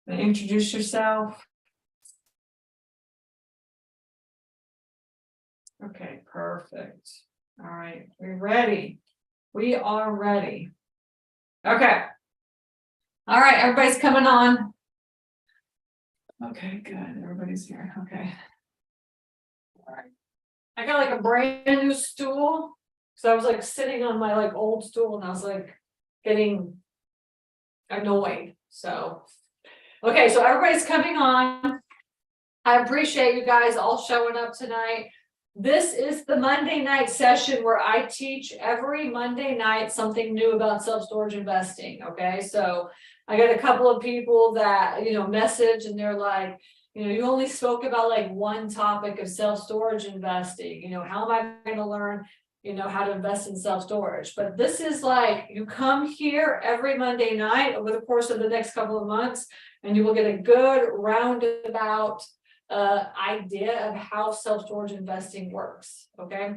Introduce yourself. Okay, perfect. All right, we're ready. We are ready. Okay. All right, everybody's coming on. Okay, good. Everybody's here. Okay. All right. I got like a brand new stool. So I was like sitting on my like old stool and I was like getting annoyed. So, okay, so everybody's coming on. I appreciate you guys all showing up tonight. This is the Monday night session where I teach every Monday night something new about self-storage investing. Okay, so I got a couple of people that, message and they're like, you only spoke about like one topic of self-storage investing. How am I going to learn, how to invest in self-storage? But this is like, you come here every Monday night over the course of the next couple of months, and you will get a good roundabout idea of how self-storage investing works. Okay,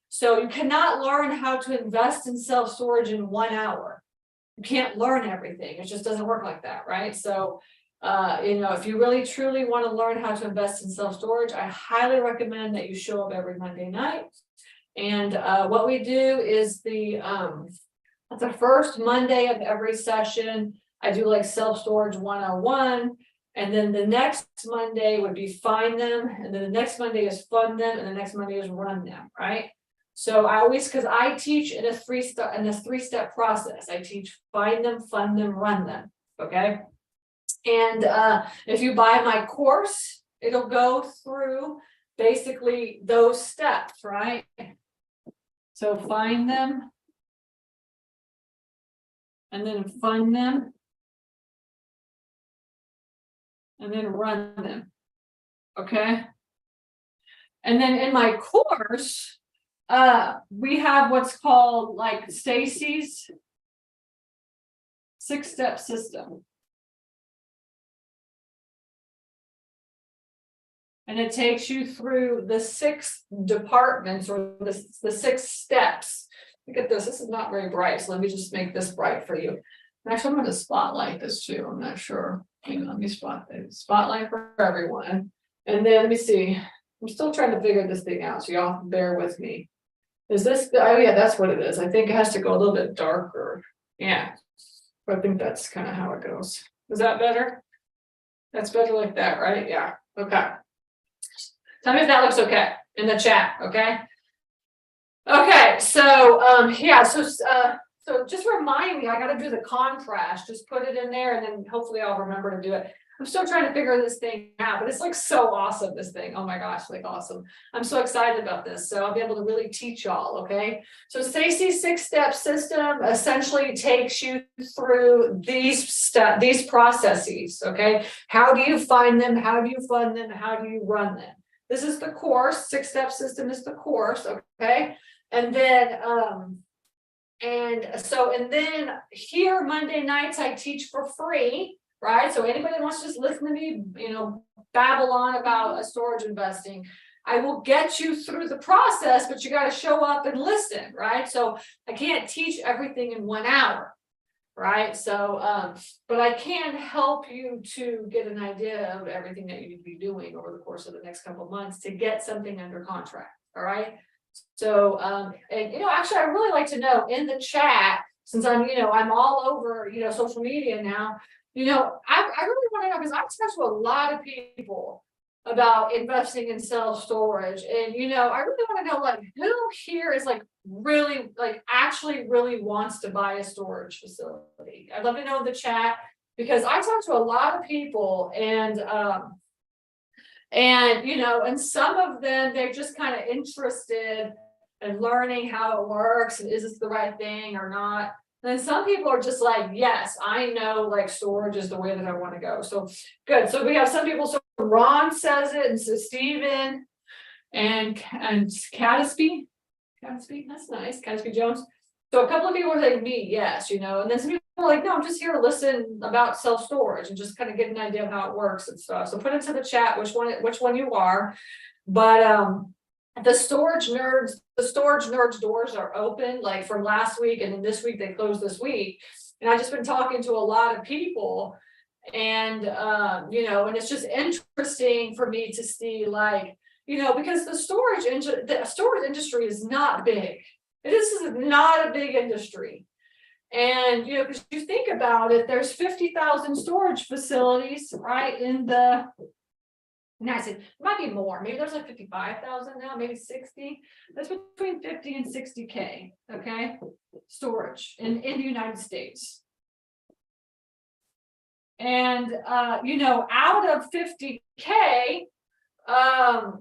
so you cannot learn how to invest in self-storage in 1 hour. You can't learn everything. It just doesn't work like that, right? So if you really truly want to learn how to invest in self-storage, I highly recommend that you show up every Monday night. And what we do is the first Monday of every session, I do like self-storage 101. And then the next Monday would be find them. And then the next Monday is fund them. And the next Monday is run them, right? So because I teach in a three-step process. I teach find them, fund them, run them. Okay. And if you buy my course, it'll go through basically those steps, right? So find them. And then fund them. And then run them. Okay. And then in my course, we have what's called like Stacys 6-step system. And it takes you through the 6 departments or the 6 steps. Look at this. This is not very bright. So let me just make this bright for you. Actually, I'm going to spotlight this too. I'm not sure. Hang on, let me spotlight for everyone. And then let me see. I'm still trying to figure this thing out, so y'all bear with me. Is this? Oh yeah, that's what it is. I think it has to go a little bit darker. Yeah, but I think that's kind of how it goes. Is that better? That's better like that, right? Yeah. Okay. Tell me if that looks okay in the chat. Okay. Okay. So yeah. So just remind me, I got to do the contrast, just put it in there and then hopefully I'll remember to do it. I'm still trying to figure this thing out, but it's like so awesome, this thing. Oh my gosh, like awesome. I'm so excited about this. So I'll be able to really teach y'all, okay? So Stacey's 6-step system essentially takes you through these processes, okay? How do you find them? How do you fund them? How do you run them? This is the course. 6-step system is the course, okay? And then and then here Monday nights I teach for free, right? So anybody that wants to just listen to me, babble on about a storage investing, I will get you through the process, but you got to show up and listen, right? So I can't teach everything in 1 hour, right? So but I can help you to get an idea of everything that you need to be doing over the course of the next couple of months to get something under contract. All right. So, and actually, I really like to know in the chat, since I'm all over, social media now, I really want to know, because I talk to a lot of people about investing in self-storage. And, I really want to know, like, who here is like really, like, actually really wants to buy a storage facility. I'd love to know in the chat, because I talk to a lot of people and some of them, they're just kind of interested in learning how it works and is this the right thing or not. And then some people are just like, yes, I know, like, storage is the way that I want to go. So good. So we have some people. So Ron says it, and so Stephen and Catasby. That's nice. Catasby Jones. So a couple of people are saying me, yes, and then some people are like, no, I'm just here to listen about self-storage and just kind of get an idea of how it works and stuff. So put into the chat which one you are. But the storage nerds doors are open, like from last week, and then this week they closed this week. And I've just been talking to a lot of people, And, you know, and it's just interesting for me to see, like, you know, because the storage industry is not big. This is not a big industry. And, you know, because you think about it, there's 50,000 storage facilities, right, in the United States. It might be more. Maybe there's like 55,000 now, maybe 60. That's between 50 and 60K, okay, storage in the United States. And, you know, out of 50K,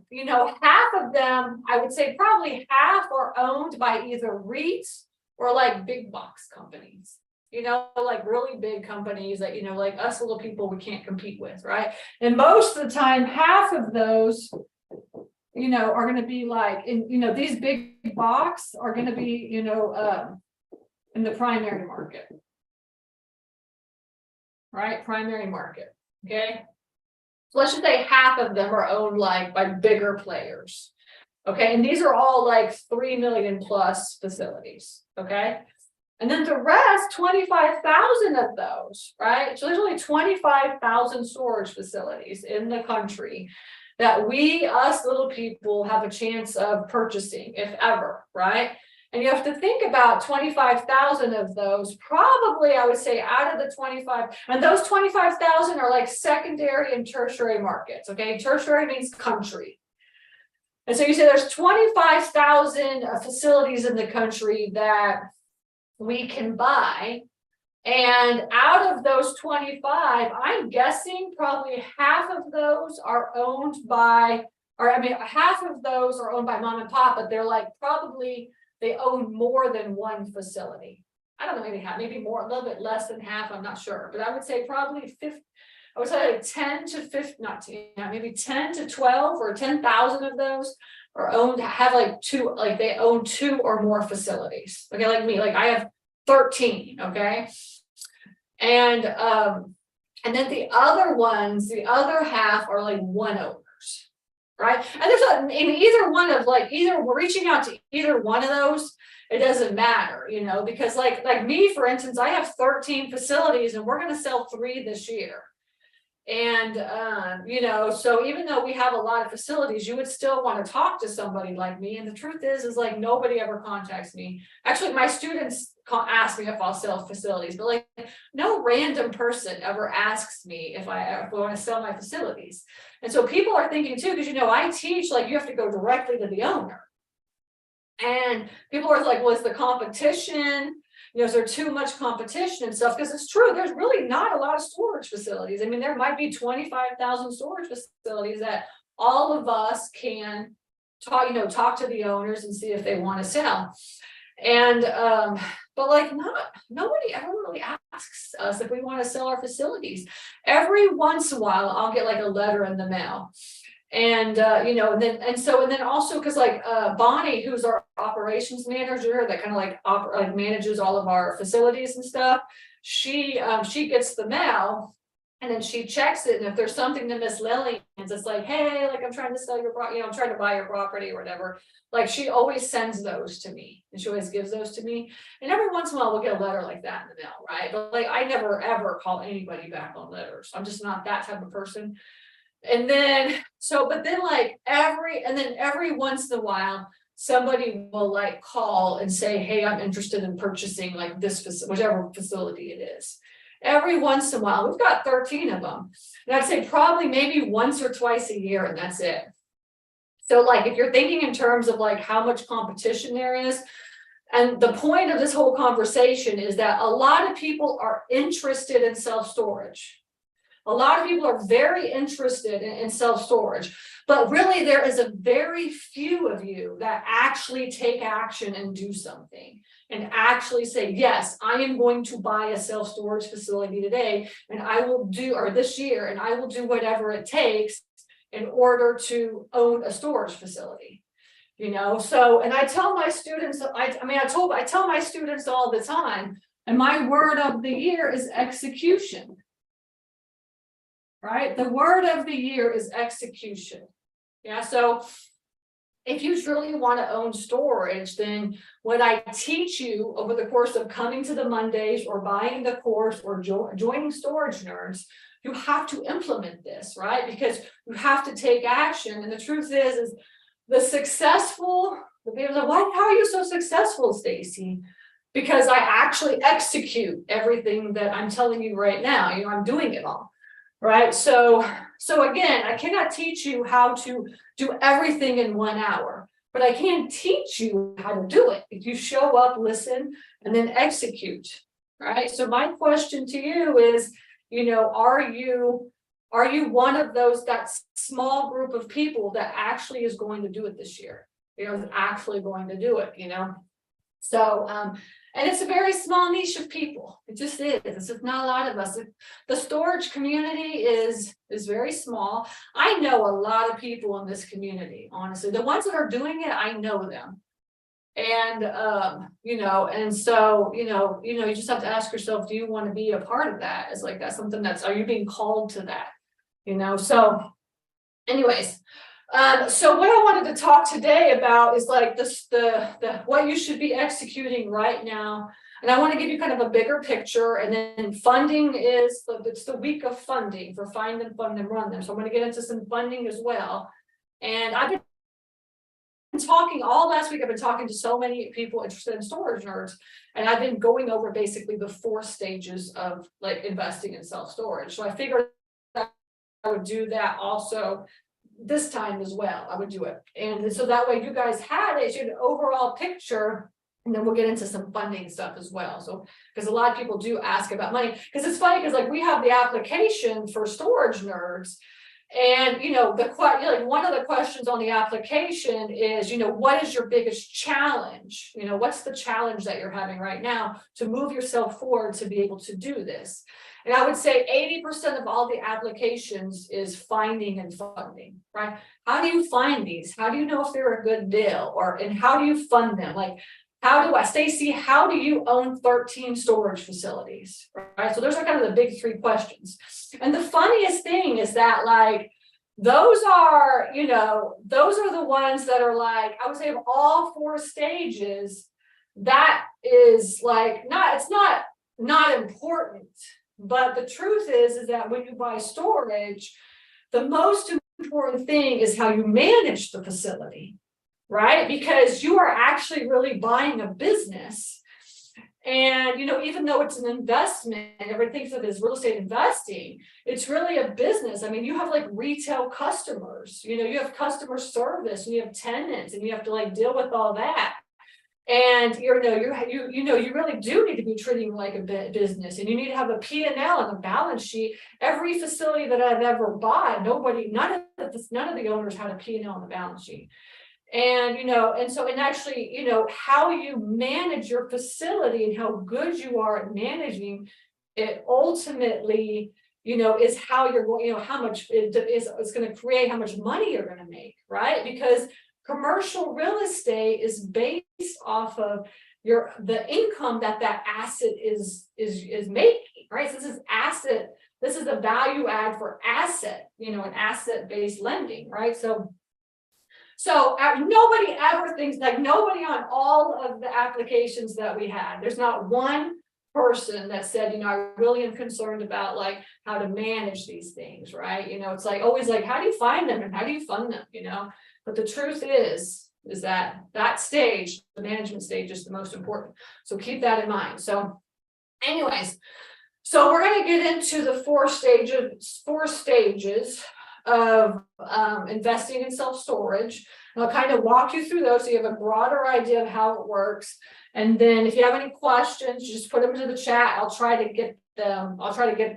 you know, half of them, I would say probably half are owned by either REITs or like big box companies, you know, like really big companies that, you know, like us little people we can't compete with, right? And most of the time, half of those, you know, are going to be like, in, you know, these big box are going to be, you know, in the primary market. Right, primary market, okay? So let's just say half of them are owned like by bigger players, okay? And these are all like 3 million plus facilities, okay? And then the rest, 25,000 of those, right? So there's only 25,000 storage facilities in the country that we, us little people, have a chance of purchasing, if ever, right? And you have to think about 25,000 of those, probably I would say out of the 25, and those 25,000 are like secondary and tertiary markets, okay? Tertiary means country. And so you say there's 25,000 facilities in the country that we can buy. And out of those 25, I'm guessing probably half of those are owned by, or I mean, half of those are owned by mom and pop, but they're like probably, they own more than one facility. I don't know, maybe more, a little bit less than half, I'm not sure, but I would say probably 50, I would say like 10 to 50, not 10, yeah, maybe 10 to 12 or 10,000 of those are owned, have like two, like they own 2 or more facilities. Okay, like me, like I have 13, okay? And then the other ones, the other half are like one owner. Right. And there's in either one of like, either we're reaching out to either one of those, it doesn't matter, you know, because like me, for instance, I have 13 facilities and we're going to sell 3 this year. And, you know, so even though we have a lot of facilities, you would still want to talk to somebody like me. And the truth is like nobody ever contacts me. Actually, my students ask me if I'll sell facilities, but like no random person ever asks me if I want to sell my facilities. And so people are thinking too, because, you know, I teach like you have to go directly to the owner. And people are like, well, is the competition? You know, is there too much competition and stuff? Because it's true, there's really not a lot of storage facilities. I mean, there might be 25,000 storage facilities that all of us can talk, you know, talk to the owners and see if they want to sell. And but like nobody ever really asks us if we want to sell our facilities. Every once in a while, I'll get like a letter in the mail. And you know, and then also because like Bonnie, who's our operations manager that kind of like manages all of our facilities and stuff, she gets the mail and then she checks it, and if there's something to Miss Lillian's, it's like, hey, like I'm trying to sell your property, you know, I'm trying to buy your property or whatever. Like she always sends those to me, and she always gives those to me. And every once in a while we'll get a letter like that in the mail, right? But like I never ever call anybody back on letters. I'm just not that type of person. And then, but then like every once in a while, somebody will like call and say, hey, I'm interested in purchasing like this, whichever facility it is. Every once in a while, we've got 13 of them. And I'd say probably maybe once or twice a year, and that's it. So like, if you're thinking in terms of like how much competition there is, and the point of this whole conversation is that a lot of people are interested in self-storage. A lot of people are very interested in self-storage, but really there is a very few of you that actually take action and do something and actually say, yes, I am going to buy a self-storage facility today, and I will do, or this year, and I will do whatever it takes in order to own a storage facility. You know, so, and I tell my students, I tell my students all the time, and my word of the year is execution. Right? The word of the year is execution. Yeah. So if you really want to own storage, then what I teach you over the course of coming to the Mondays or buying the course or joining Storage Nerds, you have to implement this, right? Because you have to take action. And the truth is the successful, the people are like, how are you so successful, Stacy? Because I actually execute everything that I'm telling you right now. I'm doing it all. Right. So again, I cannot teach you how to do everything in 1 hour, but I can teach you how to do it. If you show up, listen, and then execute. Right. So my question to you is, are you one of those, that small group of people that actually is going to do it this year? Is actually going to do it, So, and it's a very small niche of people. It just is. It's just not a lot of us. The storage community is very small. I know a lot of people in this community, honestly. The ones that are doing it, I know them. And and so, you just have to ask yourself, do you want to be a part of that? Is like that's something are you being called to that? So anyways. So what I wanted to talk today about is like the what you should be executing right now. And I want to give you kind of a bigger picture. And then funding it's the week of funding for Find Them, Fund Them, Run Them. So I'm going to get into some funding as well. And I've been talking all last week. I've been talking to so many people interested in Storage Nerds. And I've been going over basically the 4 stages of like investing in self-storage. So I figured that I would do that also this time as well. I would do it. And so that way you guys had an overall picture, and then we'll get into some funding stuff as well. So, because a lot of people do ask about money, because it's funny, because like we have the application for Storage Nerds, and one of the questions on the application is, what is your biggest challenge? What's the challenge that you're having right now to move yourself forward to be able to do this? And I would say 80% of all the applications is finding and funding, right? How do you find these? How do you know if they're a good deal? And how do you fund them? Like, Stacey, how do you own 13 storage facilities, right? So those are kind of the big 3 questions. And the funniest thing is that like, those are the ones that are like, I would say of all 4 stages, that is like, it's not important. But the truth is that when you buy storage, the most important thing is how you manage the facility, right? Because you are actually really buying a business. And, even though it's an investment, everybody thinks of it as real estate investing, it's really a business. I mean, you have like retail customers, you have customer service, and you have tenants, and you have to like deal with all that. And you really do need to be treating like a business, and you need to have a P&L and a balance sheet. Every facility that I've ever bought, none of the owners had a P&L and a balance sheet. And actually, how you manage your facility and how good you are at managing it ultimately, is how you're going, how much it's going to create, how much money you're going to make, right? Because commercial real estate is based off of the income that asset is making, right? So this is a value add for asset, an asset-based lending, right? So nobody ever thinks, like nobody on all of the applications that we had, there's not one person that said, I really am concerned about like how to manage these things, right? It's like always like, how do you find them and how do you fund them, But the truth is that stage, the management stage, is the most important. So keep that in mind. So anyways, so we're going to get into the 4 stages of investing in self-storage. And I'll kind of walk you through those so you have a broader idea of how it works. And then if you have any questions, just put them into the chat. I'll try to get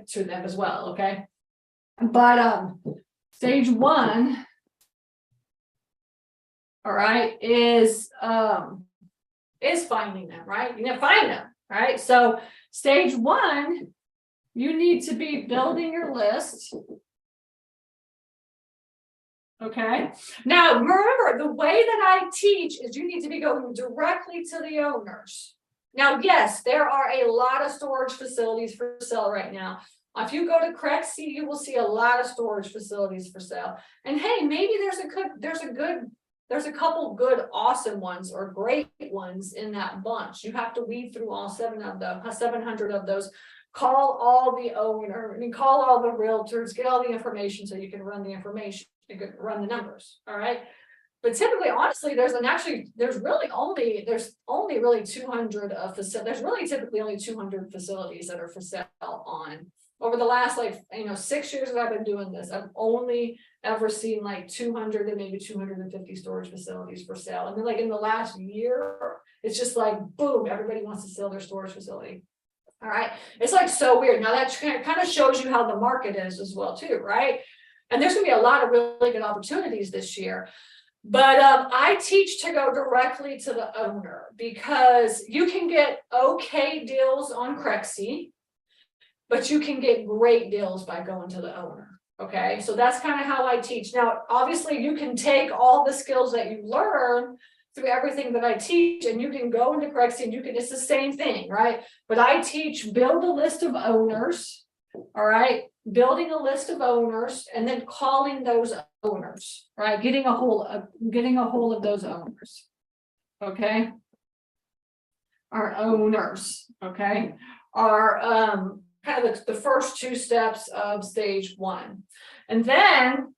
to them as well. Okay. But stage 1, all right, is finding them, right? You need to find them, right? So stage 1, you need to be building your list. Okay. Now, remember, the way that I teach is you need to be going directly to the owners. Now, yes, there are a lot of storage facilities for sale right now. If you go to Crexy, you will see a lot of storage facilities for sale. And hey, maybe there's a good there's a couple good, awesome ones or great ones in that bunch. You have to weed through all 700 of those. Call all the owner, call all the realtors, get all the information so you can run the information, you can run the numbers. All right. But typically, honestly, there's only really 200 facilities. There's really typically only 200 facilities that are for sale on. Over the last 6 years that I've been doing this, I've only ever seen like 200 and maybe 250 storage facilities for sale. And then like in the last year, it's just like boom, everybody wants to sell their storage facility. All right, it's like so weird. Now that kind of shows you how the market is as well too, right? And there's gonna be a lot of really good opportunities this year. But I teach to go directly to the owner because you can get okay deals on Crexy, but you can get great deals by going to the owner. Okay, so that's kind of how I teach. Now, obviously, you can take all the skills that you learn through everything that I teach, and you can go into Crexy and it's the same thing, right? But I teach build a list of owners, all right? Building a list of owners and then calling those owners, right? Getting a hold of those owners. Okay. Our owners, okay, are kind of the first two steps of stage one. And then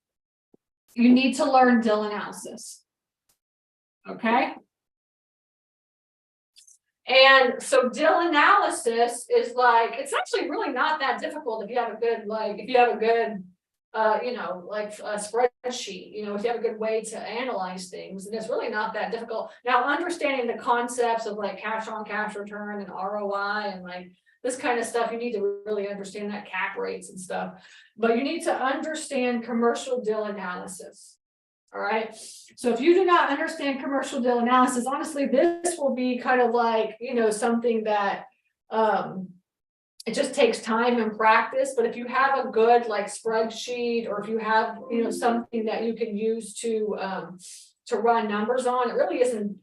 you need to learn deal analysis. Okay. And so deal analysis is like, it's actually really not that difficult if you have a good, a spreadsheet, if you have a good way to analyze things, and it's really not that difficult. Now, understanding the concepts of like cash on cash return and ROI and like this kind of stuff, you need to really understand that cap rates and stuff, but you need to understand commercial deal analysis. All right. So if you do not understand commercial deal analysis, honestly, this will be kind of like, something that it just takes time and practice. But if you have a good like spreadsheet, or if you have, something that you can use to run numbers on, it really isn't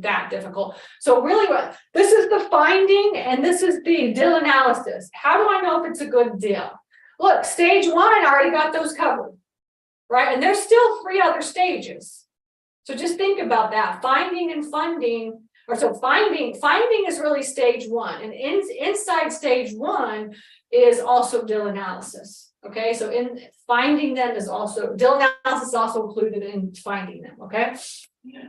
that difficult. So really this is the finding and this is the deal analysis. How do I know if it's a good deal? Look, stage one, I already got those covered. Right, and there's still 3 other stages. So just think about that. Finding and funding, finding is really stage one, and inside stage one is also deal analysis. Okay, so in finding them is also deal analysis is also included in finding them. Okay,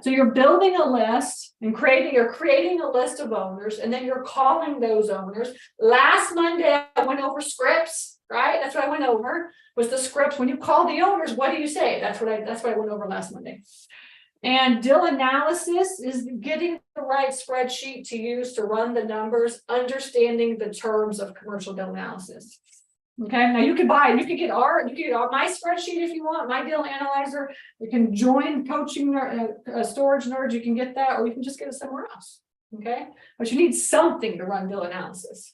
so you're building a list and you're creating a list of owners, and then you're calling those owners. Last Monday I went over scripts. Right, that's what I went over. Was the script. When you call the owners, what do you say? That's what I went over last Monday. And deal analysis is getting the right spreadsheet to use to run the numbers, understanding the terms of commercial deal analysis. Okay, now you can my spreadsheet if you want, my deal analyzer. You can join coaching storage nerds, you can get that, or you can just get it somewhere else. Okay, but you need something to run deal analysis.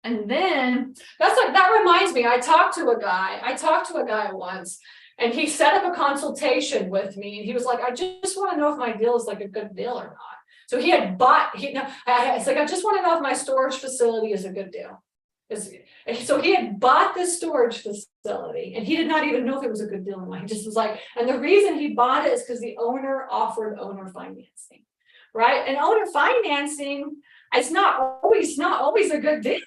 And then that reminds me, I talked to a guy once, and he set up a consultation with me, and he was like, I just want to know if my deal is like a good deal or not. So he had it's like, I just want to know if my storage facility is a good deal. So he had bought this storage facility, and he did not even know if it was a good deal or not. He just was like, and the reason he bought it is because the owner offered owner financing, right? And owner financing, it's not always a good deal.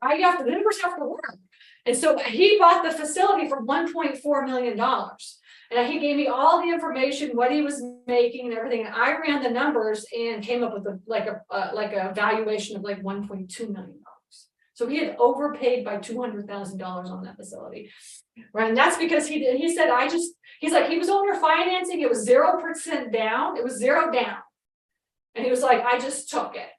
Right? The numbers have to work. And so he bought the facility for $1.4 million. And he gave me all the information, what he was making and everything. And I ran the numbers and came up with a valuation of like $1.2 million. So he had overpaid by $200,000 on that facility. Right. And that's because he said, he's like, he was owner financing. It was 0% down. It was 0 down. And he was like, I just took it.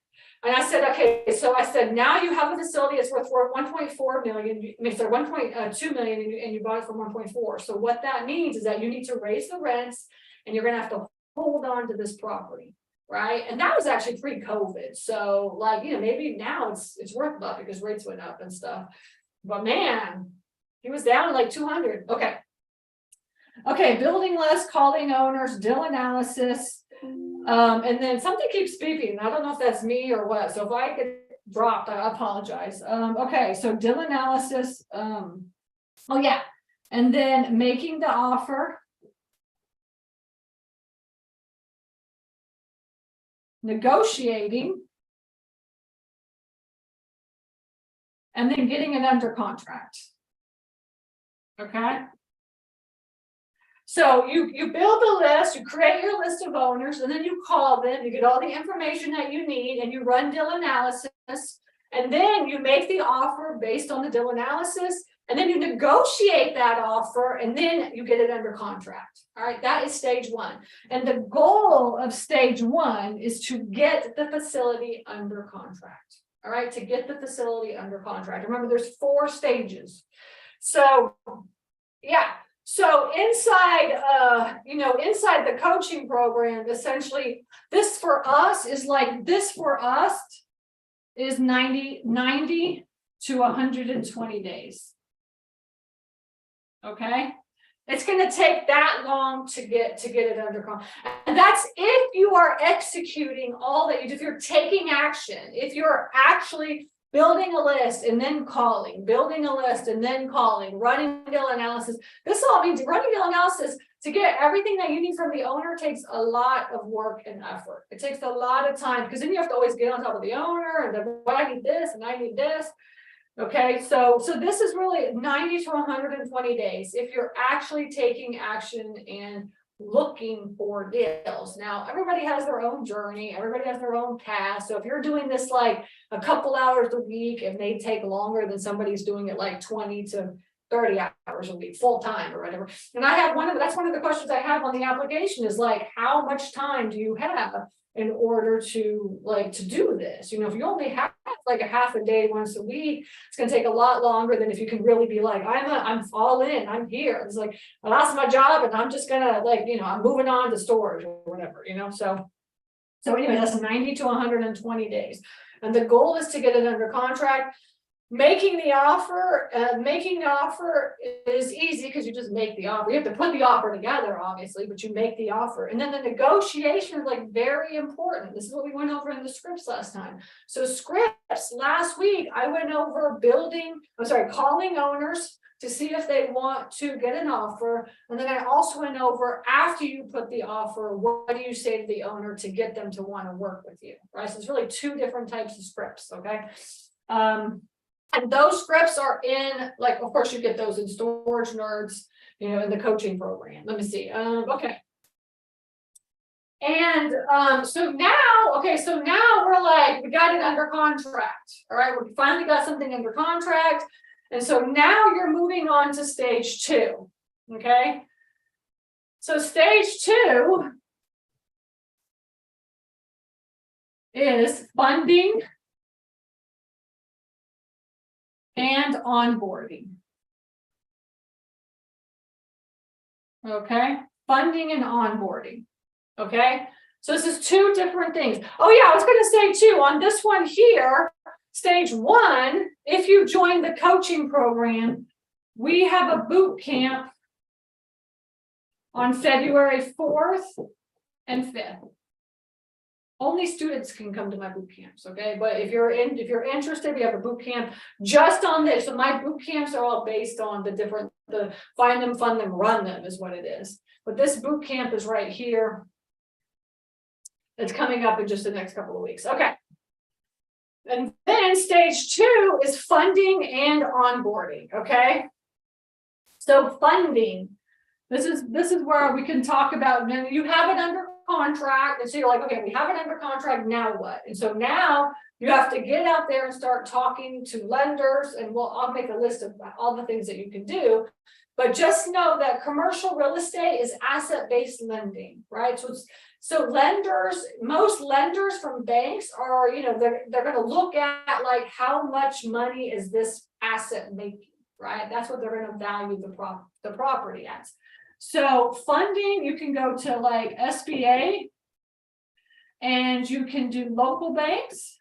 And I said, okay, so I said, now you have a facility that's worth 1.4 million, 1.2 million, and you bought it for 1.4. So what that means is that you need to raise the rents, and you're going to have to hold on to this property, right? And that was actually pre-COVID. So maybe now it's worth a lot because rates went up and stuff. But man, he was down like 200. Okay, building list, calling owners, deal analysis. And then something keeps beeping. I don't know if that's me or what. So if I get dropped, I apologize. Okay, so deal analysis. and then making the offer, negotiating, and then getting it under contract. Okay. So you build a list, you create your list of owners, and then you call them, you get all the information that you need, and you run deal analysis, and then you make the offer based on the deal analysis, and then you negotiate that offer, and then you get it under contract. All right, that is stage one. And the goal of stage one is to get the facility under contract. All right, to get the facility under contract. Remember, there's 4 stages. So, yeah. So inside, inside the coaching program, essentially, this for us is 90 to 120 days. Okay. It's going to take that long to get it under control. And that's if you are executing all that you do, if you're taking action, if you're actually building a list and then calling, building a list and then calling, running deal analysis. This all means running deal analysis to get everything that you need from the owner takes a lot of work and effort. It takes a lot of time because then you have to always get on top of the owner and then, well, I need this and I need this. Okay, so this is really 90 to 120 days if you're actually taking action and looking for deals. Now, everybody has their own journey, everybody has their own path. So if you're doing this like a couple hours a week, it may take longer than somebody's doing it like 20 to 30 hours a week, full time or whatever. And I have that's one of the questions I have on the application is like, how much time do you have in order to do this? If you only have like a half a day once a week, it's going to take a lot longer than if you can really be like, I'm all in, I'm here. It's like, I lost my job and I'm just gonna I'm moving on to storage or whatever, so anyway, that's 90 to 120 days. And the goal is to get it under contract. Making the offer is easy because you just make the offer. You have to put the offer together, obviously, but you make the offer. And then the negotiation is very important. This is what we went over in the scripts last time. So scripts, last week, I went over calling owners to see if they want to get an offer. And then I also went over after you put the offer, what do you say to the owner to get them to want to work with you, right? So it's really 2 different types of scripts, okay? And those scripts are in, of course, you get those in Storage Nerds, in the coaching program. Let me see. Okay. And so now we're we got it under contract. All right, we finally got something under contract. And so now you're moving on to stage 2. Okay. So stage 2 is funding and onboarding. Okay, funding and onboarding. Okay, so this is 2 different things. Oh yeah, I was going to say too, on this one here, stage 1, if you join the coaching program, we have a boot camp on February 4th and 5th. Only students can come to my boot camps, okay? But if you're interested, we have a boot camp just on this. So my boot camps are all based on the find them, fund them, run them is what it is. But this boot camp is right here. It's coming up in just the next couple of weeks. Okay. And then stage 2 is funding and onboarding, okay? So funding, this is where we can talk about, you have it under contract, and so you're like, okay, we have it under contract, now what? And so now you have to get out there and start talking to lenders, and I'll make a list of all the things that you can do, but just know that commercial real estate is asset-based lending, right? So most lenders from banks are, they're going to look at how much money is this asset making, right? That's what they're going to value the property as. So funding, you can go to SBA, and you can do local banks.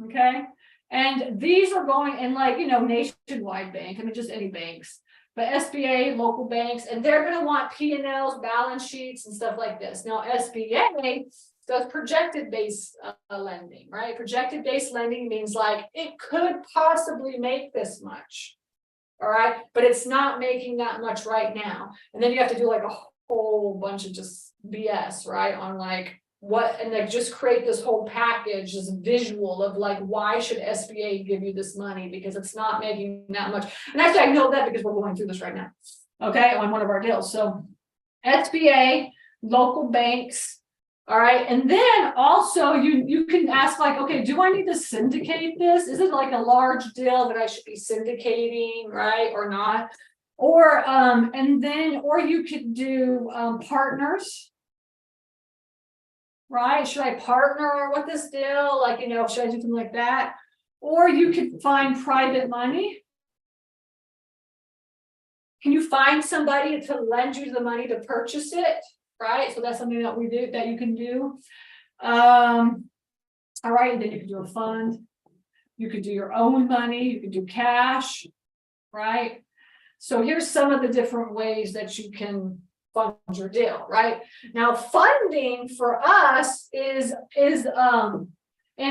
Okay. And these are going in Nationwide Bank, just any banks, but SBA, local banks, and they're going to want P&Ls, balance sheets, and stuff like this. Now, SBA does projected based lending, right? Projected based lending means it could possibly make this much. All right, but it's not making that much right now. And then you have to do like a whole bunch of just BS, right? On like what, and like just create this whole package, this visual of like, why should SBA give you this money? Because it's not making that much. And actually I know that because we're going through this right now. Okay, on one of our deals. So SBA, local banks. All right, and then also you can ask like, okay, do I need to syndicate this? Is it like a large deal that I should be syndicating, right, or not? Or and then, or you could do partners, right? Should I partner with this deal? Like, you know, should I do something like that? Or you could find private money. Can you find somebody to lend you the money to purchase it? Right, so that's something that we do, that you can do. All right, and then you can do a fund. You could do your own money. You could do cash, right? So here's some of the different ways that you can fund your deal, right? Now, funding for us is in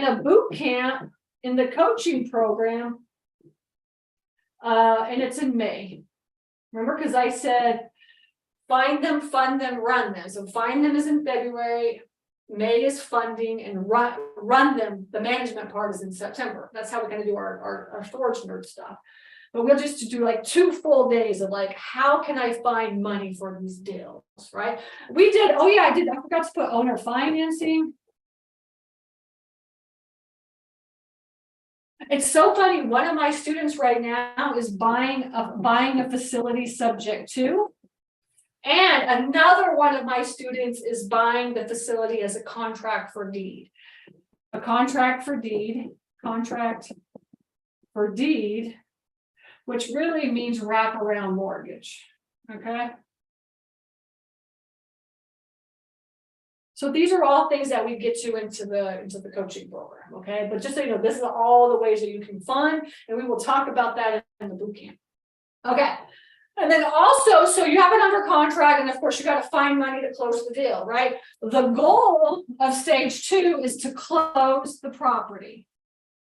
a boot camp in the coaching program, and it's in May. Remember, because I said, find them, fund them, run them. So find them is in February, May is funding, and run them, the management part is in September. That's how we're going to do our storage nerd stuff. But we'll just do like 2 full days of like, how can I find money for these deals, right? We did, oh yeah, I forgot to put owner financing. It's so funny, one of my students right now is buying a facility subject to. And another one of my students is buying the facility as a contract for deed. A contract for deed, which really means wraparound mortgage. Okay. So these are all things that we get you into the coaching program. Okay. But just so you know, this is all the ways that you can fund, and we will talk about that in the boot camp. Okay. And then also, so you have it under contract, and of course you got to find money to close the deal, right? The goal of stage 2 is to close the property,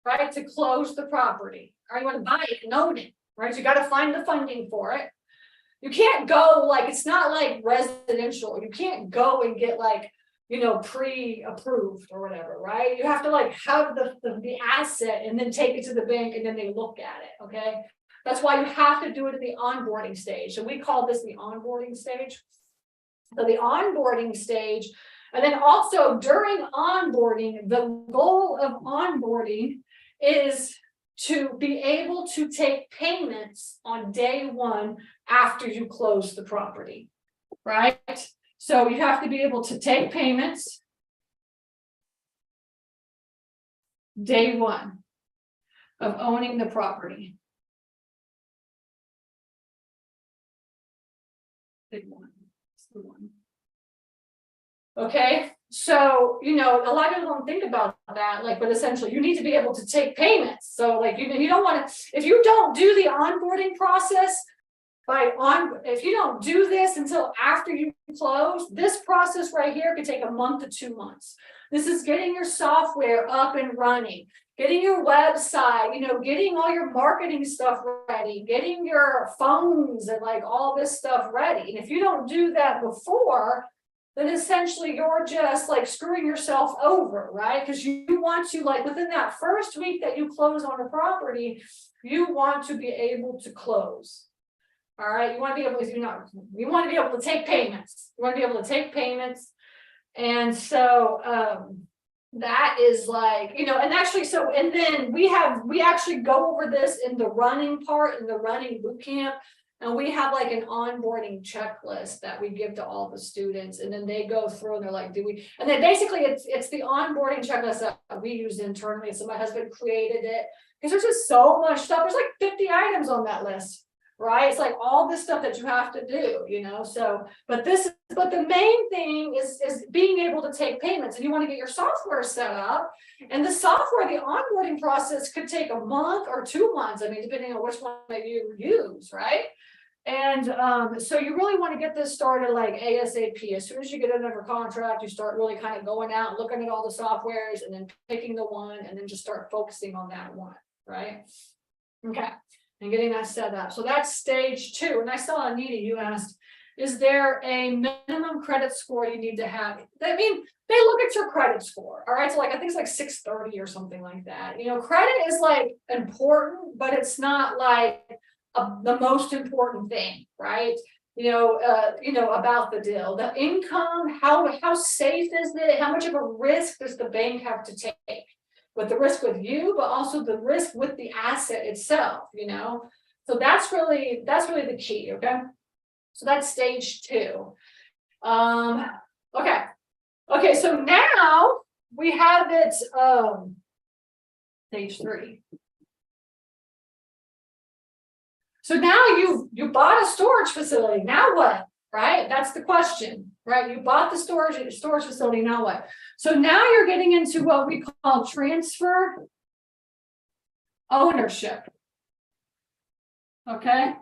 right? To close the property. Or you want to buy it and own it, right? So you got to find the funding for it. You can't go like, it's not like residential. You can't go and get like, you know, pre-approved or whatever, right? You have to like have the asset and then take it to the bank and then they look at it, okay? That's why you have to do it in the onboarding stage. So we call this the onboarding stage. So the onboarding stage, and then also during onboarding, the goal of onboarding is to be able to take payments on day 1 after you close the property, right? So you have to be able to take payments day 1 of owning the property. Big one. It's the one. Okay, so you know, a lot of people don't think about that, like, but essentially you need to be able to take payments. So like you don't want to, if you don't do the onboarding process if you don't do this until after you close, this process right here could take a month to 2 months. This is getting your software up and running, getting your website, you know, getting all your marketing stuff ready, getting your phones and like all this stuff ready. And if you don't do that before, then essentially you're just like screwing yourself over, right? Because you want to, like, within that first week that you close on a property, you want to be able to close. All right, you want to be able to, you want to be able to take payments. You want to be able to take payments. And so that is like, you know, and actually, so, and then we actually go over this in the running part, in the running boot camp. And we have like an onboarding checklist that we give to all the students, and then they go through and they're like, and then basically it's the onboarding checklist that we use internally. So my husband created it because there's just so much stuff. There's like 50 items on that list. Right, it's like all this stuff that you have to do, you know. So, but the main thing is being able to take payments, and you want to get your software set up. And the software, the onboarding process could take a month or 2 months. I mean, depending on which one that you use, right? And so you really want to get this started like ASAP. As soon as you get it under contract, you start really kind of going out and looking at all the softwares, and then picking the one, and then just start focusing on that one, right? Okay. and getting that set up. So that's stage 2. And I saw Anita, you asked, is there a minimum credit score you need to have? I mean, they look at your credit score. All right. So like, I think it's like 630 or something like that. You know, credit is like important, but it's not like the most important thing, right? You know, about the deal, the income, how safe is it? How much of a risk does the bank have to take? With the risk with you, but also the risk with the asset itself, you know? So that's really the key, okay? So that's stage 2. Okay, so now we have it, stage 3. So now you bought a storage facility. Now what? Right? That's the question, right? You bought the storage facility. Now what? So now you're getting into what we call transfer ownership. Okay.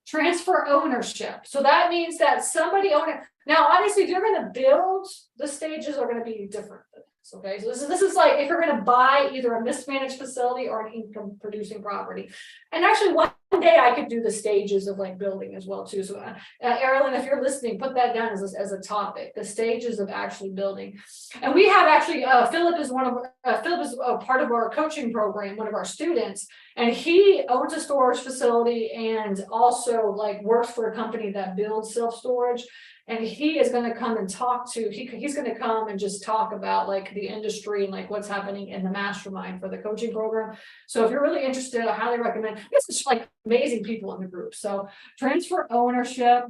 Transfer ownership. So that means that somebody own it. Now, obviously, if you're going to build, the stages are going to be different than this. Okay, so this is like if you're going to buy either a mismanaged facility or an income producing property. And actually, one day I could do the stages of like building as well too. So, Erilyn, if you're listening, put that down as a topic: the stages of actually building. And we have actually Philip is a part of our coaching program, one of our students, and he owns a storage facility and also like works for a company that builds self-storage. And he is going to come and talk to, he's going to come and just talk about like the industry and like what's happening in the mastermind for the coaching program. So if you're really interested, I highly recommend. This is like amazing people in the group. So transfer ownership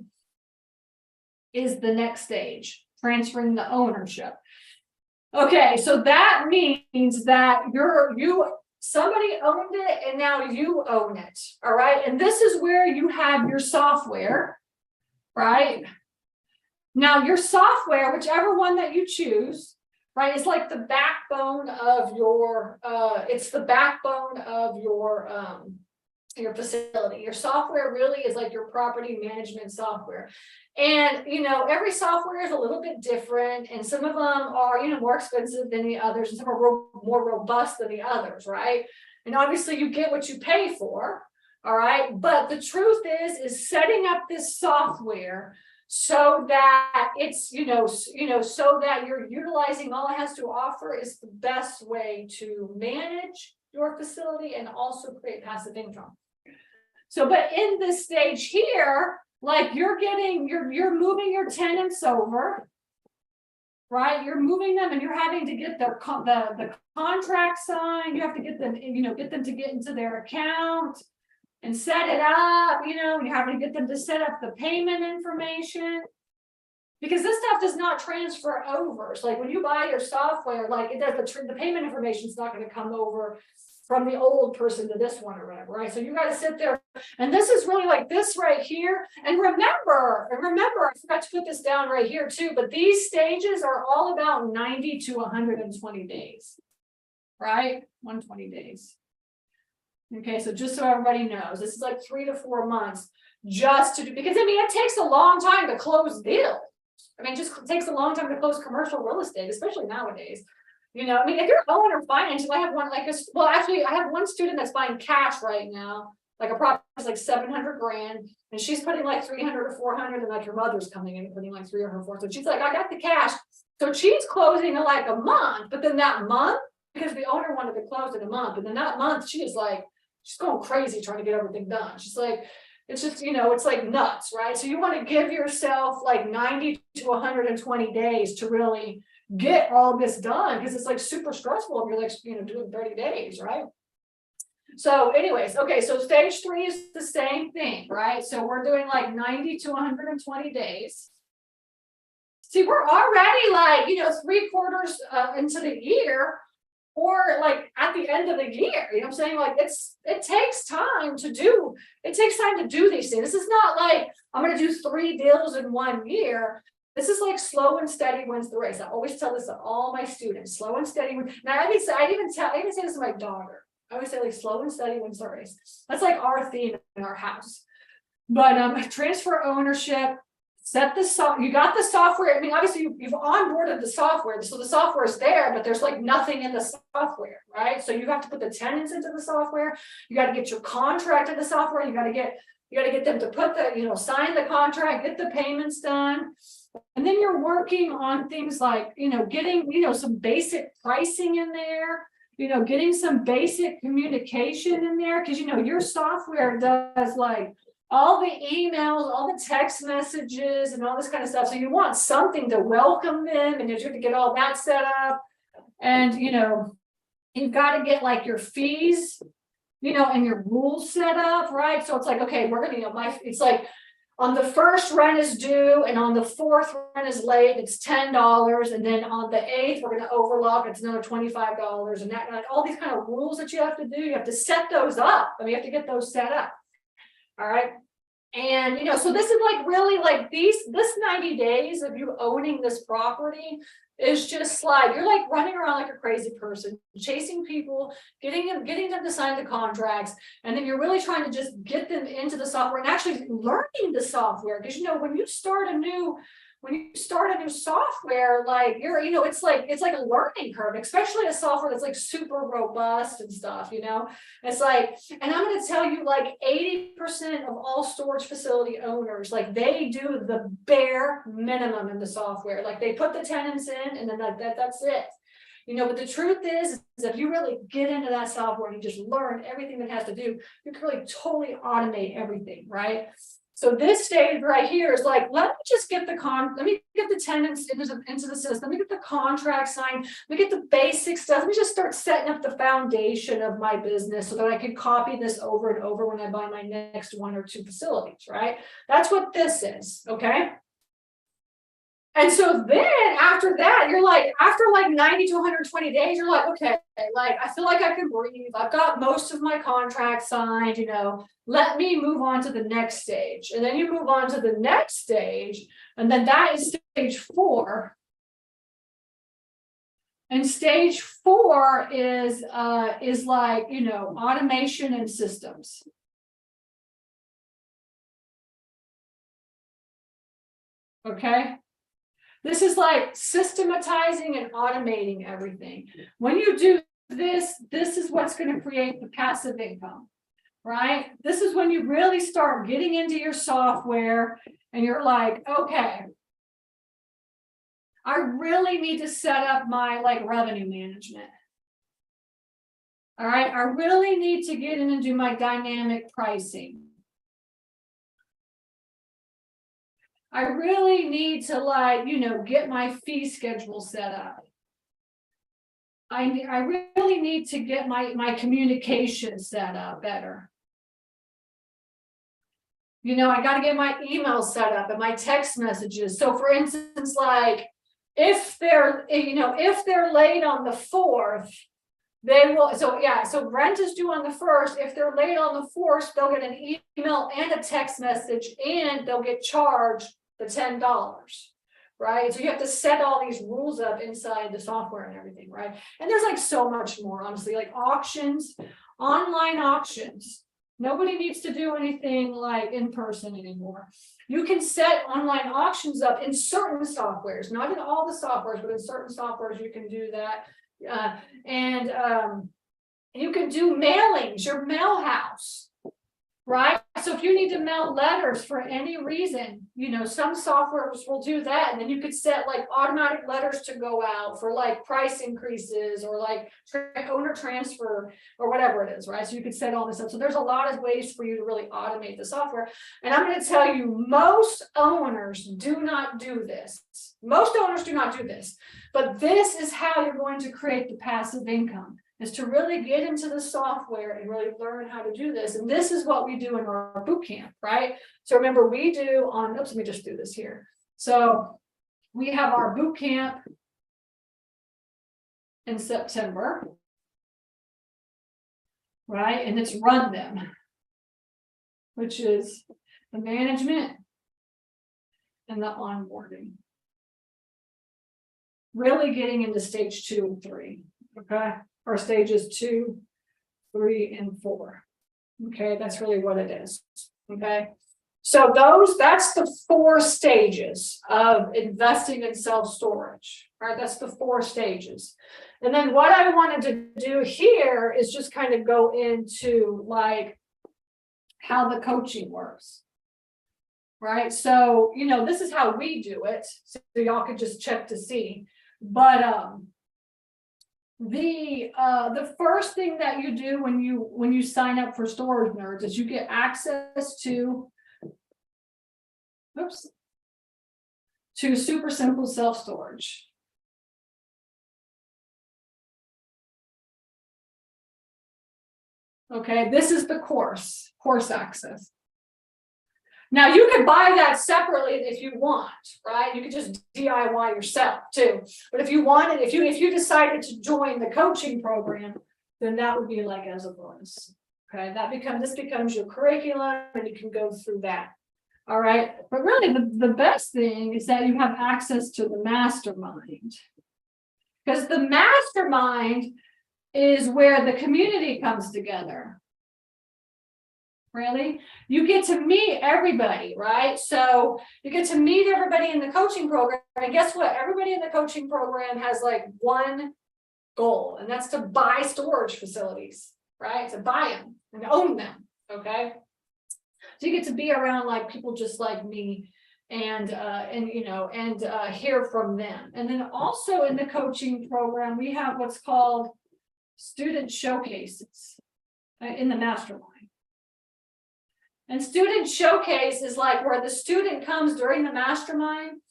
is the next stage, transferring the ownership. Okay, so that means that somebody owned it and now you own it. All right. And this is where you have your software, right? Now, your software, whichever one that you choose, right, is like the backbone of your, it's the backbone of your facility. Your software really is like your property management software. And, you know, every software is a little bit different, and some of them are, you know, more expensive than the others, and some are more robust than the others, right? And obviously you get what you pay for, all right? But the truth is setting up this software so that it's, so that you're utilizing all it has to offer is the best way to manage your facility and also create passive income. So, but in this stage here, like you're moving your tenants over, right? You're moving them and you're having to get the contract signed. You have to get them, get them to get into their account and set it up, and you have to get them to set up the payment information, because this stuff does not transfer over. So like when you buy your software, like it does, the payment information is not going to come over from the old person to this one or whatever, right? So you got to sit there, and this is really like this right here. And remember, I forgot to put this down right here too, but these stages are all about 90 to 120 days, right? 120 days. Okay, so just so everybody knows, this is like 3 to 4 months just to do, because it takes a long time to close deals. It just takes a long time to close commercial real estate, especially nowadays. If you're owner financial, I have one I have one student that's buying cash right now, like a property is like $700,000, and she's putting like 300 or 400, and like her mother's coming in and putting like 3 or 400. So she's like, I got the cash. So she's closing in like a month, but then that month, because the owner wanted to close in a month, and then that month she is like, she's going crazy trying to get everything done. She's like, it's just, it's like nuts, right? So you want to give yourself like 90 to 120 days to really get all this done, because it's like super stressful if you're like, doing 30 days, right? So anyways, okay, so stage 3 is the same thing, right? So we're doing like 90 to 120 days. See, we're already like, 3/4 into the year, or like at the end of the year, I'm saying? Like it takes time to do these things. This is not like I'm going to do 3 deals in 1 year. This is like slow and steady wins the race. I always tell this to all my students, slow and steady. Now I even say this to my daughter. I always say like slow and steady wins the race. That's like our theme in our house. But transfer ownership, Set the you got the software. I mean, obviously you've onboarded the software, so the software is there, but there's like nothing in the software, right? So you have to put the tenants into the software. You got to get your contract in the software. You got to get them to put the, sign the contract, get the payments done. And then you're working on things like, getting, some basic pricing in there, getting some basic communication in there, because, your software does like all the emails, all the text messages and all this kind of stuff. So you want something to welcome them, and you have to get all that set up. And, you've got to get like your fees, and your rules set up, right? So it's like, okay, we're going to, it's like on the first rent is due, and on the fourth rent is late, it's $10. And then on the 8th, we're going to overlock, it's another $25. And that, all these kind of rules that you have to do, you have to set those up. I mean, you have to get those set up. All right. And, so this is like really like this 90 days of you owning this property is just like, you're like running around like a crazy person, chasing people, getting them to sign the contracts. And then you're really trying to just get them into the software and actually learning the software. Because, when you start a new software, like it's like a learning curve, especially a software that's like super robust and stuff, it's like, and I'm going to tell you, like 80% of all storage facility owners, like they do the bare minimum in the software. Like they put the tenants in and then that's it. But the truth is if you really get into that software and you just learn everything that has to do, you can really totally automate everything, right? So this stage right here is like, let me get the tenants into the system. Let me get the contract signed. Let me get the basic stuff. Let me just start setting up the foundation of my business so that I can copy this over and over when I buy my next 1 or 2 facilities, right? That's what this is, okay? And so then after that, you're like, after like 90 to 120 days, you're like, okay, like I feel like I can breathe. I've got most of my contracts signed, let me move on to the next stage. And then you move on to the next stage, and then that is stage 4. And stage 4 is like, automation and systems. Okay. This is like systematizing and automating everything. When you do this is what's going to create the passive income, right? This is when you really start getting into your software and you're like, okay, I really need to set up my like revenue management. All right, I really need to get in and do my dynamic pricing. I really need to like, get my fee schedule set up. I really need to get my communication set up better. I got to get my email set up and my text messages. So for instance, like if they're late on the 4th, they will, so rent is due on the 1st. If they're late on the 4th, they'll get an email and a text message, and they'll get charged the $10, right? So you have to set all these rules up inside the software and everything, right? And there's like so much more, honestly, like auctions, online auctions. Nobody needs to do anything like in person anymore. You can set online auctions up in certain softwares, not in all the softwares, but in certain softwares you can do that. You can do mailings, your mail house, right? So if you need to mail letters for any reason, some softwares will do that. And then you could set like automatic letters to go out for like price increases or like owner transfer or whatever it is, right? So you could set all this up. So there's a lot of ways for you to really automate the software. And I'm going to tell you, most owners do not do this. Most owners do not do this. But this is how you're going to create the passive income, is to really get into the software and really learn how to do this. And this is what we do in our boot camp, right? So remember, we do on, let me just do this here. So we have our boot camp in September, right? And it's run them, which is the management and the onboarding. Really getting into stage 2 and 3, okay? Or stages 2, 3, and 4. Okay, that's really what it is. Okay. So that's the 4 stages of investing in self-storage, right? That's the 4 stages. And then what I wanted to do here is just kind of go into like how the coaching works, right? So, this is how we do it. So y'all could just check to see. But the first thing that you do when you sign up for Storage Nerds is you get access to super simple self-storage. Okay, this is the course access. Now you could buy that separately if you want, right? You could just DIY yourself too. But if you wanted, if you decided to join the coaching program, then that would be like as a bonus. Okay, this becomes your curriculum, and you can go through that. All right, but really the best thing is that you have access to the mastermind, because the mastermind is where the community comes together. Really, you get to meet everybody, right? So you get to meet everybody in the coaching program, and guess what? Everybody in the coaching program has like one goal, and that's to buy storage facilities, right? To buy them and own them. Okay. So you get to be around like people just like me and hear from them. And then also in the coaching program, we have what's called student showcases in the mastermind. And student showcase is like where the student comes during the mastermind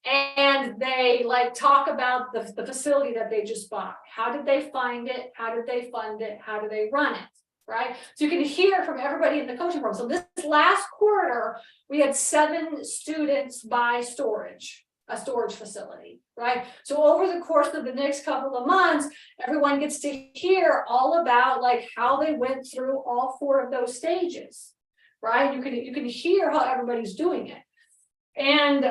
and they like talk about the facility that they just bought. How did they find it? How did they fund it? How do they run it? Right? So you can hear from everybody in the coaching program. So this last quarter, we had 7 students buy a storage facility, right? So over the course of the next couple of months, everyone gets to hear all about like how they went through all 4 of those stages, right? You can hear how everybody's doing it. And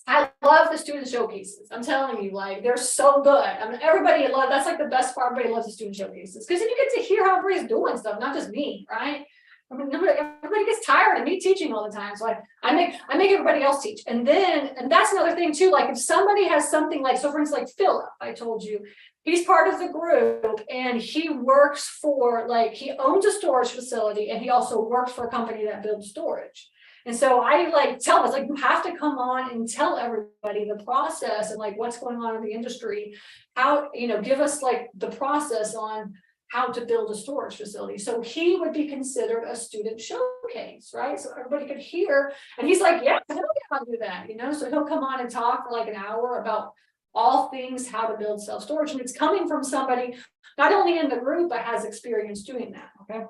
I love the student showcases. I'm telling you, like, they're so good. I mean, that's like the best part. Everybody loves the student showcases because then you get to hear how everybody's doing stuff, not just me, right? I mean, everybody gets tired of me teaching all the time. So I make everybody else teach. And that's another thing too. Like if somebody has something like, so for instance, like Philip, I told you, he's part of the group and he works for he owns a storage facility and he also works for a company that builds storage. And so I tell us you have to come on and tell everybody the process and what's going on in the industry, how, give us the process on how to build a storage facility. So he would be considered a student showcase, right? So everybody could hear, and he's like, yeah, I'll do that, so he'll come on and talk for an hour about all things how to build self-storage. And it's coming from somebody not only in the group, but has experience doing that, okay?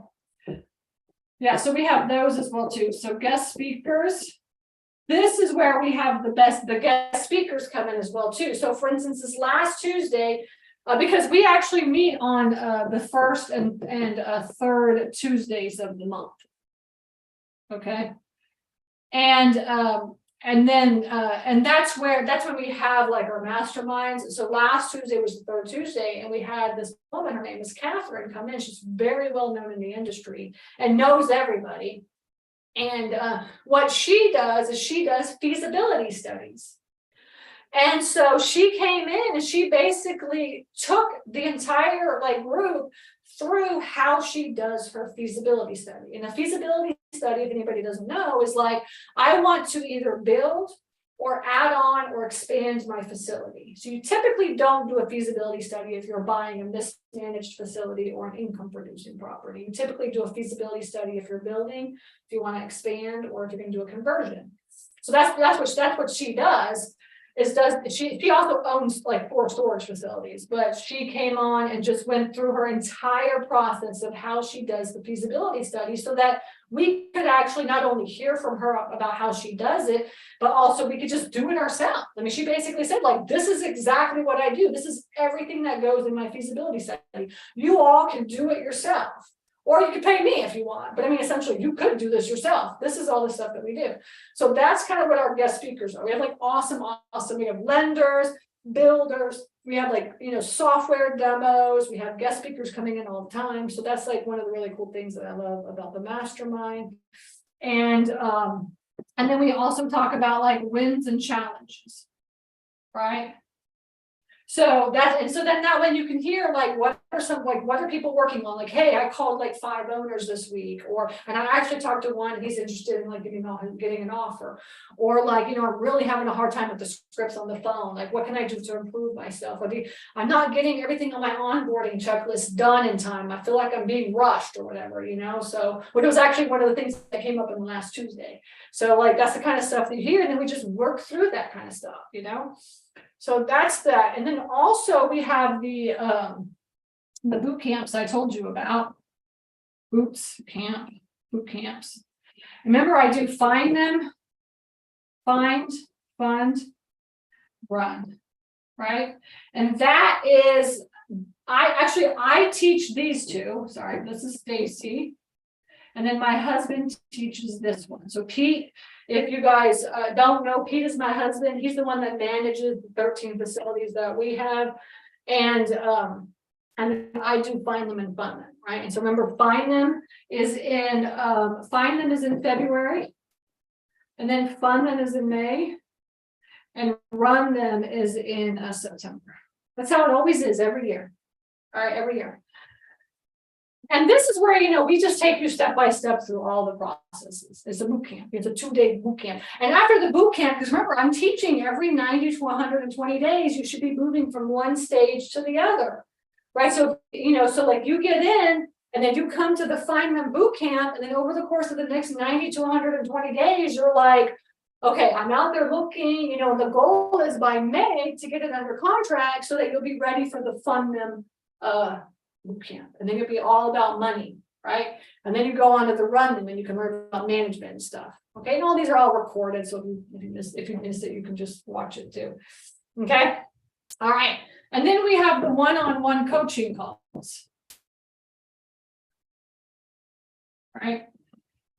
Yeah, so we have those as well too. So guest speakers, this is where we have the guest speakers come in as well too. So for instance, this last Tuesday, because we actually meet on the first and third Tuesdays of the month. Okay. And that's when we have our masterminds. So last Tuesday was the third Tuesday, and we had this woman, her name is Catherine, come in. She's very well known in the industry and knows everybody. And what she does is she does feasibility studies. And so she came in and she basically took the entire group through how she does her feasibility study. And a feasibility study, if anybody doesn't know, is I want to either build or add on or expand my facility. So you typically don't do a feasibility study if you're buying a mismanaged facility or an income producing property. You typically do a feasibility study if you're building, if you want to expand, or if you're going to do a conversion. So that's what she does. She also owns 4 storage facilities, but she came on and just went through her entire process of how she does the feasibility study so that we could actually not only hear from her about how she does it, but also we could just do it ourselves. I mean, she basically said, this is exactly what I do. This is everything that goes in my feasibility study. You all can do it yourself. Or you could pay me if you want. But I mean, essentially, you could do this yourself. This is all the stuff that we do. So that's kind of what our guest speakers are. We have awesome. We have lenders, builders. We have software demos. We have guest speakers coming in all the time. So that's one of the really cool things that I love about the mastermind. And then we also talk about like wins and challenges, right? So then that way you can hear like what are people working on? Like, hey, I called like 5 owners this week, and I actually talked to one, he's interested in like getting an offer, or like, I'm really having a hard time with the scripts on the phone. Like, what can I do to improve myself? I'm not getting everything on my onboarding checklist done in time. I feel like I'm being rushed or whatever, So, which was actually one of the things that came up in the last Tuesday. So like, that's the kind of stuff that you hear, and then we just work through that kind of stuff, So that's that. And then also we have the boot camps I told you about. Boot camps. Remember, I do find them, fund, run, right? And that is, I teach these two. Sorry, this is Stacy. And then my husband teaches this one. So Pete, if you guys don't know, Pete is my husband. He's the one that manages the 13 facilities that we have. And I do find them and fund them, right? And so remember, find them is in February. And then fund them is in May. And run them is in September. That's how it always is every year. All right, every year. And this is where, we just take you step by step through all the processes. It's a boot camp. It's a 2-day boot camp. And after the boot camp, because remember, I'm teaching every 90 to 120 days, you should be moving from one stage to the other, right? So, so like you get in and then you come to the Find Them boot camp. And then over the course of the next 90 to 120 days, you're like, okay, I'm out there looking, and the goal is by May to get it under contract so that you'll be ready for the Fund Them boot camp. And then you'll be all about money, right? And then you go on to the run them and you can learn about management and stuff. Okay, and all these are all recorded, so if you missed it, you can just watch it too. Okay, all right. And then we have the one-on-one coaching calls. Right.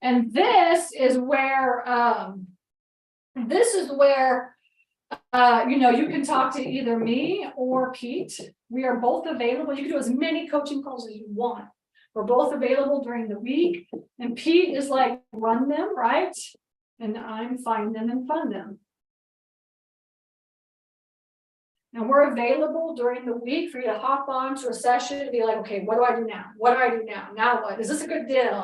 And this is where you can talk to either me or Pete. We are both available. You can do as many coaching calls as you want. We're both available during the week. And Pete is like, run them, right? And I'm find them and fund them. And we're available during the week for you to hop on to a session and be like, okay, what do I do now? What do I do now? Now what? Is this a good deal?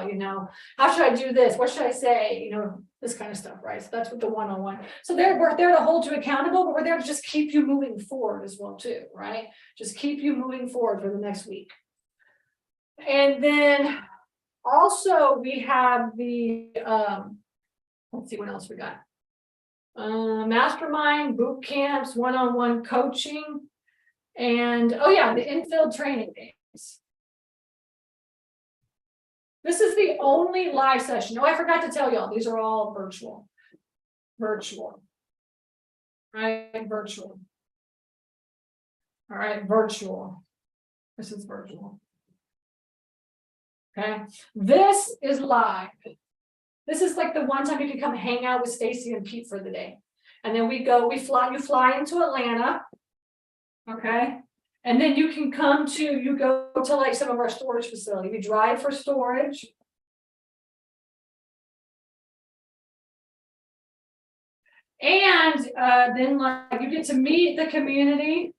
How should I do this? What should I say? This kind of stuff, right? So that's what the one-on-one. So we're there to hold you accountable, but we're there to just keep you moving forward as well too, right? Just keep you moving forward for the next week. And then also we have the, let's see what else we got. Mastermind, boot camps, one-on-one coaching, and the infield training days. This is the only live session. Oh, I forgot to tell y'all, these are all virtual. Right, virtual. All right, virtual. This is virtual. Okay, this is live. This is like the one time you can come hang out with Stacy and Pete for the day. And then you fly into Atlanta. Okay. And then you go to like some of our storage facilities. We drive for storage. And then like you get to meet the community.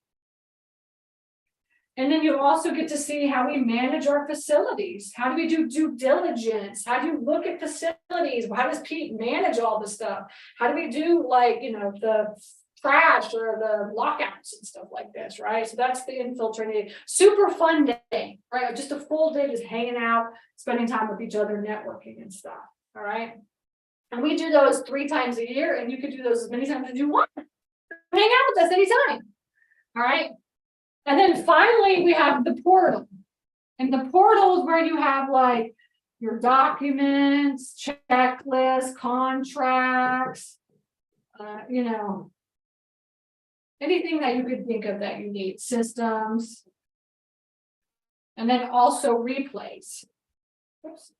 And then you also get to see how we manage our facilities. How do we do due diligence? How do you look at facilities? How does Pete manage all this stuff? How do we do like, the trash or the lockouts and stuff like this, right? So that's the infiltrating. Super fun day, right? Just a full day just hanging out, spending time with each other, networking and stuff, all right? And we do those 3 times a year, and you can do those as many times as you want. Hang out with us anytime, all right? And then finally, we have the portal. And the portal is where you have like your documents, checklists, contracts, anything that you could think of that you need, systems. And then also replays. Oops.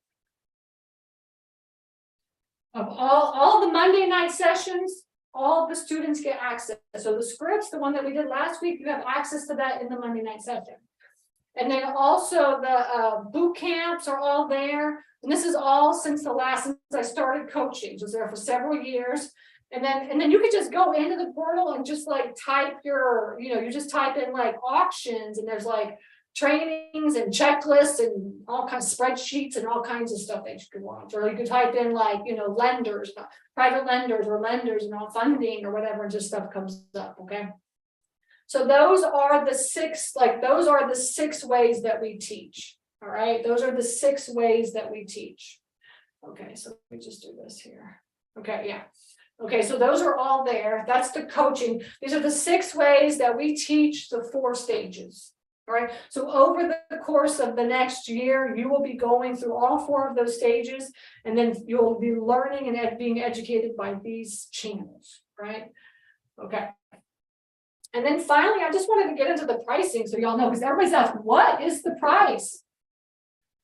Of all the Monday night sessions, all the students get access. So the scripts, the one that we did last week, you have access to that in the Monday night session. And then also the boot camps are all there. And this is all since I started coaching. It was there for several years. And then you could just go into the portal and just like type your, you just type in like auctions, and there's like trainings and checklists and all kinds of spreadsheets and all kinds of stuff that you could watch. Or you could type in like, lenders, private lenders or lenders and all funding or whatever, and just stuff comes up. Okay. So those are the six ways that we teach. All right. Those are the 6 ways that we teach. Okay. So let me just do this here. Okay. Yeah. Okay, so those are all there. That's the coaching. These are the 6 ways that we teach the 4 stages. All right. So over the course of the next year, you will be going through all 4 of those stages, and then you'll be learning and being educated by these channels. Right. Okay. And then finally, I just wanted to get into the pricing so y'all know, because everybody's asking, what is the price?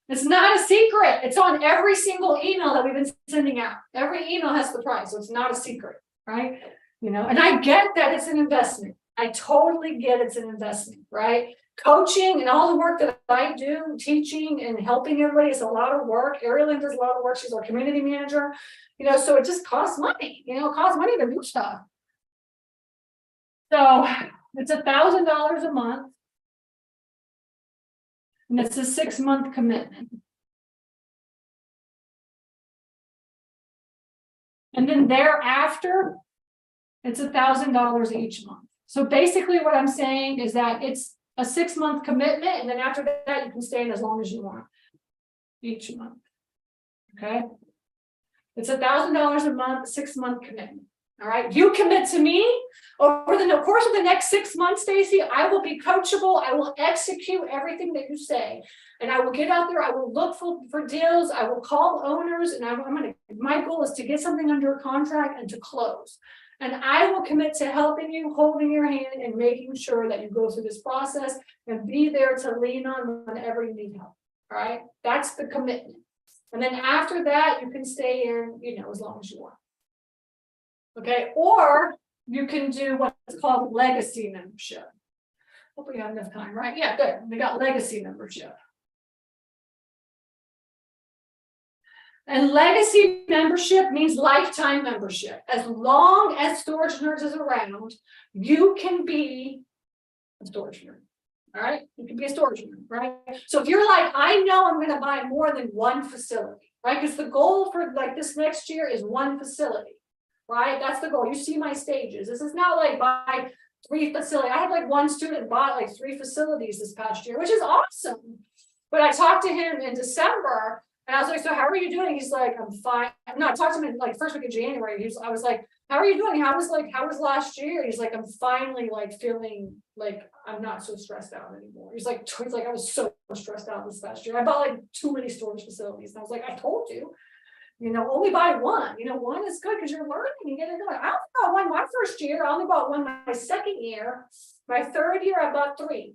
It's not a secret. It's on every single email that we've been sending out. Every email has the price, so it's not a secret, right? And I get that it's an investment. I totally get it's an investment, right? Coaching and all the work that I do, teaching and helping everybody, is a lot of work. Ariel does a lot of work. She's our community manager, so it just costs money. It costs money to do stuff. So it's $1,000 a month. And it's a 6-month commitment. And then thereafter, it's $1,000 each month. So basically what I'm saying is that it's a 6-month commitment. And then after that, you can stay in as long as you want each month. Okay. It's $1,000 a month, 6-month commitment. All right. You commit to me over the course of the next 6 months, Stacey. I will be coachable. I will execute everything that you say, and I will get out there. I will look for deals. I will call owners, and my goal is to get something under a contract and to close. And I will commit to helping you, holding your hand, and making sure that you go through this process and be there to lean on whenever you need help. All right. That's the commitment. And then after that, you can stay in, as long as you want. Okay, or you can do what's called legacy membership. Hope we have enough time, right? Yeah, good. We got legacy membership. And legacy membership means lifetime membership. As long as Storage Nerds is around, you can be a storage nerd. All right, you can be a storage nerd, right? So if you're like, I know I'm going to buy more than one facility, right? Because the goal for like this next year is one facility. Right, that's the goal. You see my stages. This is not like buy 3 facilities. I had like one student bought like 3 facilities this past year, which is awesome. But I talked to him in December, and I was like, "So how are you doing?" He's like, "I'm fine." No, I talked to him in like first week of January. I was like, "How are you doing? How was last year?" He's like, "I'm finally like feeling like I'm not so stressed out anymore." He's like, "I was so stressed out this past year. I bought like too many storage facilities." And I was like, "I told you. Only buy one. One is good because you're learning. You get it done." I only bought one my first year. I only bought one my second year. My third year, I bought 3.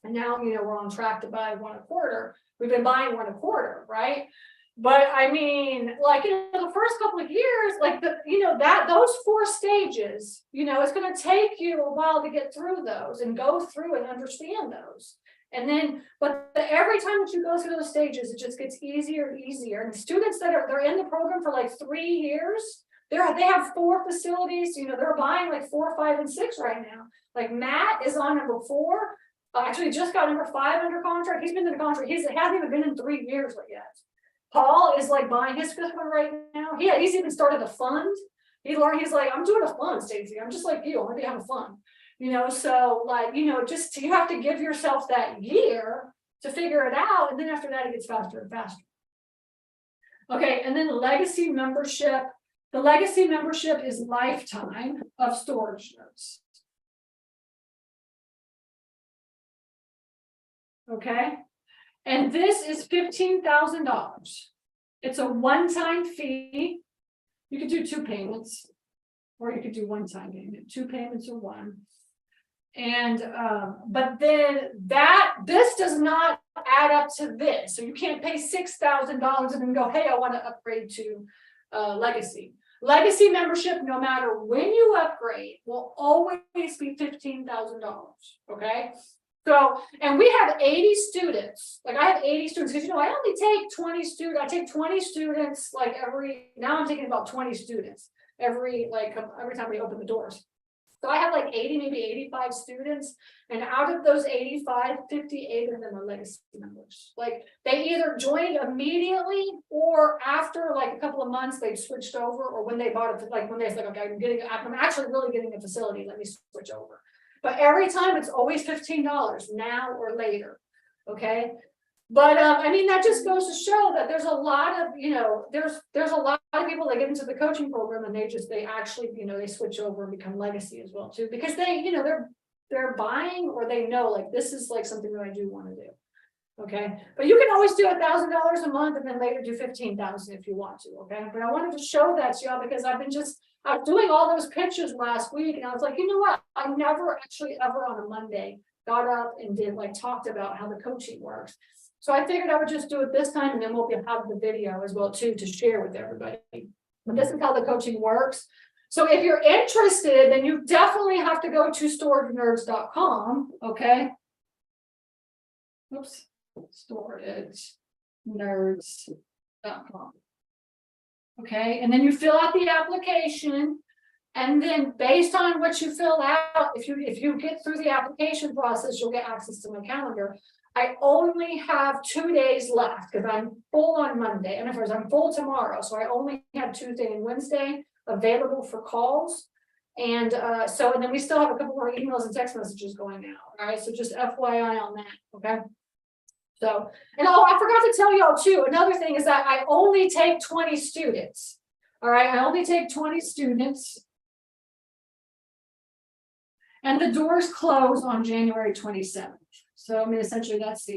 And now, we're on track to buy 1 a quarter. We've been buying 1 a quarter, right? But I mean, like, the first couple of years, like those 4 stages, it's going to take you a while to get through those and go through and understand those. And then, but every time that you go through those stages, it just gets easier and easier. And students they're in the program for like 3 years, they have 4 facilities. They're buying like 4, 5, and 6 right now. Like Matt is on number 4. Actually, just got number 5 under contract. He's been in the contract. He hasn't even been in 3 years yet. Paul is like buying his 5th one right now. He's even started a fund. He's like, "I'm doing a fund, Stacey. I'm just like you. I want to have a fund." So like, just you have to give yourself that year to figure it out. And then after that, it gets faster and faster. Okay. And then the legacy membership. The legacy membership is lifetime of Storage Nerds. Okay. And this is $15,000. It's a one-time fee. You could do 2 payments, or you could do one-time payment. 2 payments or 1. And but then this does not add up to this. So you can't pay $6,000 and then go, "Hey, I want to upgrade to legacy." Legacy membership, no matter when you upgrade, will always be $15,000. Okay. So, and we have 80 students, like I have 80 students, because I only take 20 students, I take 20 students like now I'm taking about 20 students every time we open the doors. So I have like 80, maybe 85 students, and out of those 85, 58 of them are legacy members. Like they either joined immediately or after like a couple of months they switched over, or when they bought it, like when they said, okay, I'm actually really getting a facility, let me switch over. But every time it's always $15 now or later. Okay. But I mean, that just goes to show that there's a lot of, there's a lot of people that get into the coaching program and they actually, they switch over and become legacy as well too, because they're buying, or they know like this is like something that I do want to do. Okay, but you can always do $1,000 a month and then later do 15,000 if you want to. Okay, but I wanted to show that to y'all because I was doing all those pitches last week, and I was like, you know what? I never actually ever on a Monday got up and talked about how the coaching works. So I figured I would just do it this time, and then we'll have the video as well too to share with everybody. But this is how the coaching works. So if you're interested, then you definitely have to go to storagenerds.com. Okay. Oops. StorageNerds.com. Okay, and then you fill out the application, and then based on what you fill out, if you get through the application process, you'll get access to my calendar. I only have 2 days left because I'm full on Monday, and of course I'm full tomorrow, so I only have Tuesday and Wednesday available for calls. And and then we still have a couple more emails and text messages going out. All right, so just FYI on that. Okay. So, and I forgot to tell y'all too, another thing is that I only take 20 students. All right, I only take 20 students. And the doors close on January 27th. So I mean, essentially that's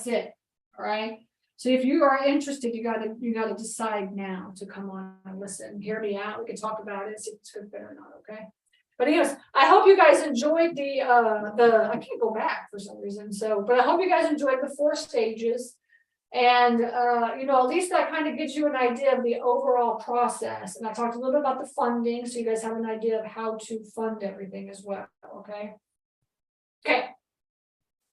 it. All right. So if you are interested, you gotta decide now to come on and listen, hear me out. We can talk about it, see if it's good fit or not. Okay. But anyways, I hope you guys enjoyed the I can't go back for some reason. But I hope you guys enjoyed the 4 stages. And at least that kind of gives you an idea of the overall process. And I talked a little bit about the funding, so you guys have an idea of how to fund everything as well. Okay. Okay.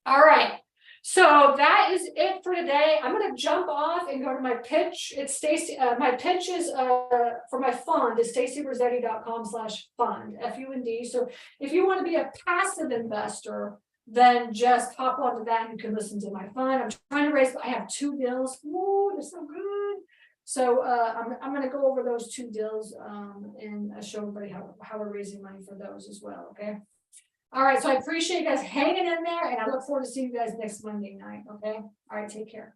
All right. So that is it for today. I'm going to jump off and go to my pitch. It's Stacey. My pitch is for my fund is stacyrosetti.com/fund, FUND. So if you want to be a passive investor, then just hop onto that and you can listen to my fund. I'm trying to raise. I have 2 deals. Ooh, they're so good. So I'm going to go over those 2 deals and show everybody how we're raising money for those as well. Okay. All right, so I appreciate you guys hanging in there, and I look forward to seeing you guys next Monday night. Okay. All right, take care.